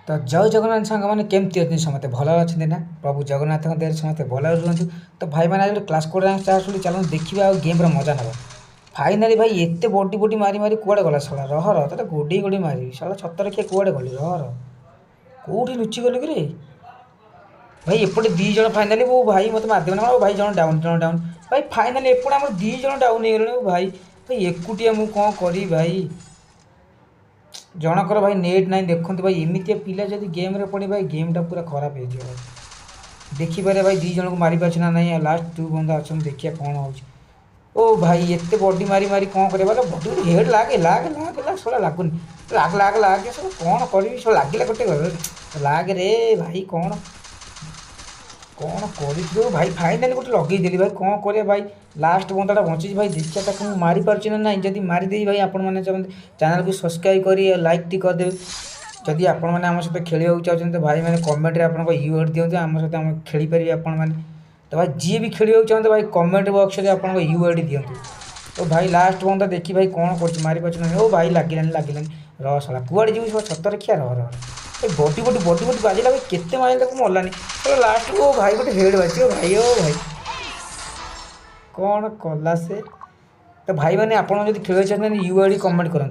तो जय जगन्नाथ सांग मैंने केमती अच्छे समस्त भल अच्छे ना प्रभु जगन्नाथ देह समस्त भल रुहतु। तो भाई मैंने आज क्लास कोड चार्ज चलो देखा गेम्र मजा ना फाइनाली भाई एत बडी बडी मारी मारी कुआड़े गला साला रह रह तो गोडी गोडी मारी साला छतर किए कुआड़े गली रह रह कौटी लुचि गलु कि भाई एपटे दीज फाइनाली वो भाई मत मारदेव ना भाई जन डाउन भाई फाइनाली एपटे आम दीज डाउन हो भाई भाई एकुटिया मु कौन करी भाई जनकर भाई नेट ना देखते भाई एमती पिला जब गेम रे पड़े भाई गेमटा पूरा खराब हो भाई देखिपारे भाई दी जन को मारी पार्छ ना ना लास्ट 2 बंदा अच्छा देखिए कौन हो ओ भाई एत बडी मारी मारी कौन करे बडी हेड लागे लागे लागे लाग सब लगुनि लाग लाग लागे सब कौन करी सब लगे गोटे लागे रे भाई कौन कौन कर भाई फाइनाली गोटे लगेदेली भाई कौन कर भाई लास्ट बंदाटा बची भाई देखिए ताकि मुझे मारी पार्ची ना ना जब मारिदे भाई आपण मैंने चैनल को सब्सक्राइब कर लाइक टी करदे जदि आपण मैंने आम सहित खेल चाहते तो भाई मैंने कमेंट रे आपन यू वर्ड दिखाते आम सहित आम खेली पारे आपण मैंने तो भाई जी भी खेल चाहते भाई कमेंट बॉक्स में आप यू वर्ड दिखाते तो भाई लास्ट बंदा देखी भाई कौन कर मारी पार्छ ना ओ भाई लगे रह साला कुआड़े जी सब छत रखिया रह रह बडी बडी बडी बडी बाजिला भाई केते माइल तक मरलानी लास्ट को भाई गोटे हेड बाजी भाई ओ भाई कौन कला से तो भाई मैंने आप खेल चाहते यू आई डी कमेंट करूँ।